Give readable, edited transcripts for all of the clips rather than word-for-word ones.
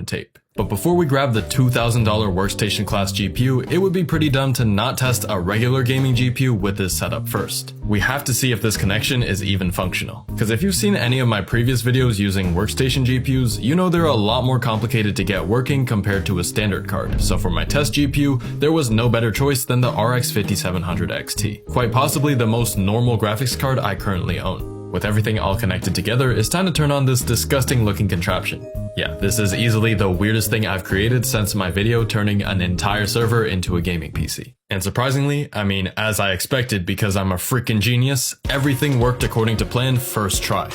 silicone tape. But before we grab the $2,000 workstation class GPU, it would be pretty dumb to not test a regular gaming GPU with this setup first. We have to see if this connection is even functional. Because if you've seen any of my previous videos using workstation GPUs, you know they're a lot more complicated to get working compared to a standard card. So for my test GPU, there was no better choice than the RX 5700 XT. Quite possibly the most normal graphics card I currently own. With everything all connected together, it's time to turn on this disgusting looking contraption. Yeah, this is easily the weirdest thing I've created since my video turning an entire server into a gaming PC. And surprisingly, I mean, as I expected because I'm a freaking genius, everything worked according to plan first try.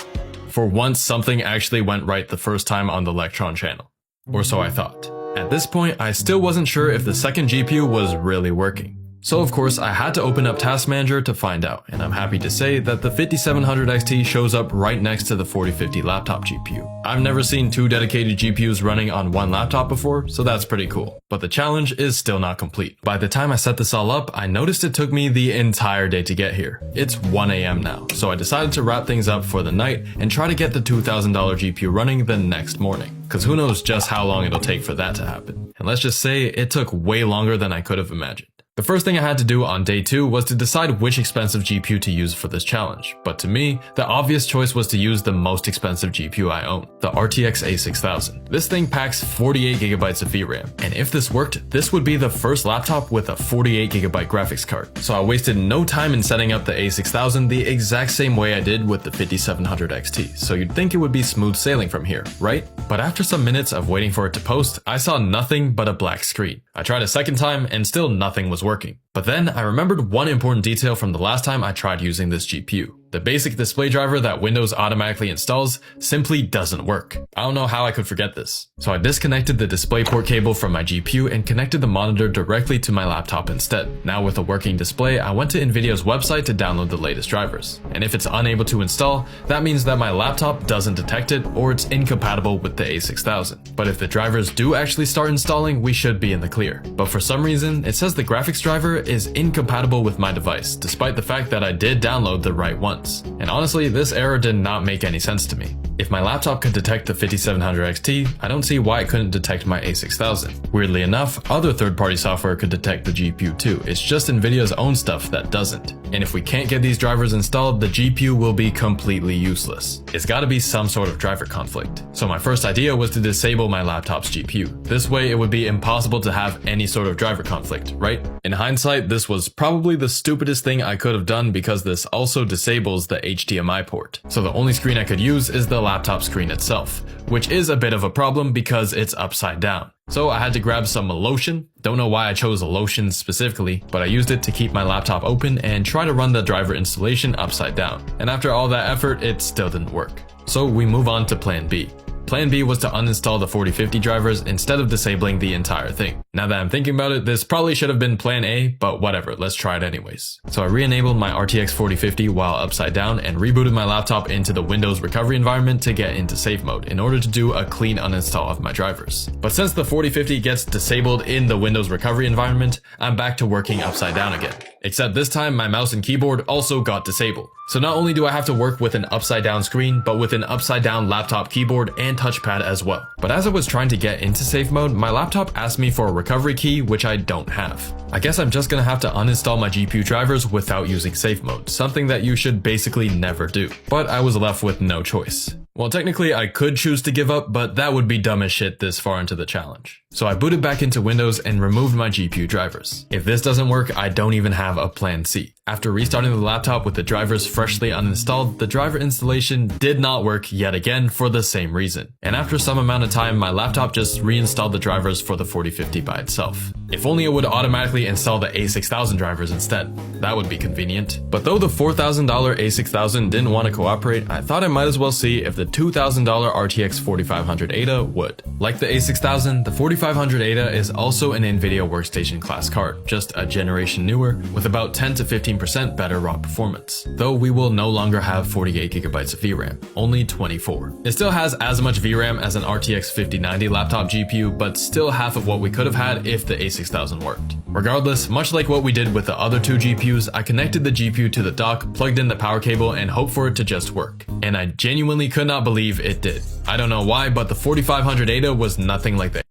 For once, something actually went right the first time on the Electron channel. Or so I thought. At this point, I still wasn't sure if the second GPU was really working. So of course, I had to open up Task Manager to find out, and I'm happy to say that the 5700 XT shows up right next to the 4050 laptop GPU. I've never seen two dedicated GPUs running on one laptop before, so that's pretty cool. But the challenge is still not complete. By the time I set this all up, I noticed it took me the entire day to get here. It's 1 AM now, so I decided to wrap things up for the night and try to get the $2,000 GPU running the next morning. Cause who knows just how long it'll take for that to happen. And let's just say it took way longer than I could have imagined. The first thing I had to do on day 2 was to decide which expensive GPU to use for this challenge, but to me, the obvious choice was to use the most expensive GPU I own, the RTX A6000. This thing packs 48GB of VRAM, and if this worked, this would be the first laptop with a 48GB graphics card. So I wasted no time in setting up the A6000 the exact same way I did with the 5700 XT, so you'd think it would be smooth sailing from here, right? But after some minutes of waiting for it to post, I saw nothing but a black screen. I tried a second time and still nothing was working. But then I remembered one important detail from the last time I tried using this GPU. The basic display driver that Windows automatically installs simply doesn't work. I don't know how I could forget this. So I disconnected the DisplayPort cable from my GPU and connected the monitor directly to my laptop instead. Now with a working display, I went to Nvidia's website to download the latest drivers. And if it's unable to install, that means that my laptop doesn't detect it or it's incompatible with the A6000. But if the drivers do actually start installing, we should be in the clear. But for some reason, it says the graphics driver is incompatible with my device, despite the fact that I did download the right one. And honestly, this error did not make any sense to me. If my laptop could detect the 5700 XT, I don't see why it couldn't detect my A6000. Weirdly enough, other third-party software could detect the GPU too, it's just Nvidia's own stuff that doesn't. And if we can't get these drivers installed, the GPU will be completely useless. It's gotta be some sort of driver conflict. So my first idea was to disable my laptop's GPU. This way it would be impossible to have any sort of driver conflict, right? In hindsight, this was probably the stupidest thing I could have done because this also disables the HDMI port. So the only screen I could use is the laptop screen itself, which is a bit of a problem because it's upside down. So I had to grab some lotion. Don't know why I chose lotion specifically, but I used it to keep my laptop open and try to run the driver installation upside down. And after all that effort, it still didn't work. So we move on to plan B. Plan B was to uninstall the 4050 drivers instead of disabling the entire thing. Now that I'm thinking about it, this probably should have been plan A, but whatever, let's try it anyways. So I re-enabled my RTX 4050 while upside down and rebooted my laptop into the Windows recovery environment to get into safe mode in order to do a clean uninstall of my drivers. But since the 4050 gets disabled in the Windows recovery environment, I'm back to working upside down again. Except this time my mouse and keyboard also got disabled. So not only do I have to work with an upside down screen, but with an upside down laptop keyboard and touchpad as well. But as I was trying to get into safe mode, my laptop asked me for a recovery key, which I don't have. I guess I'm just gonna have to uninstall my GPU drivers without using safe mode, something that you should basically never do. But I was left with no choice. Well, technically I could choose to give up, but that would be dumb as shit this far into the challenge. So I booted back into Windows and removed my GPU drivers. If this doesn't work, I don't even have a plan C. After restarting the laptop with the drivers freshly uninstalled, the driver installation did not work yet again for the same reason. And after some amount of time, my laptop just reinstalled the drivers for the 4050 by itself. If only it would automatically install the A6000 drivers instead. That would be convenient. But though the $4,000 A6000 didn't want to cooperate, I thought I might as well see if the $2,000 RTX 4500 Ada would. Like the A6000, the 4500 Ada is also an Nvidia workstation class card, just a generation newer, with about 10 to 15% better raw performance. Though we will no longer have 48GB of VRAM, only 24. It still has as much VRAM as an RTX 5090 laptop GPU, but still half of what we could have had if the A6000 36000 worked. Regardless, much like what we did with the other two GPUs, I connected the GPU to the dock, plugged in the power cable, and hoped for it to just work. And I genuinely could not believe it did. I don't know why, but the 4500 ADA was nothing like that.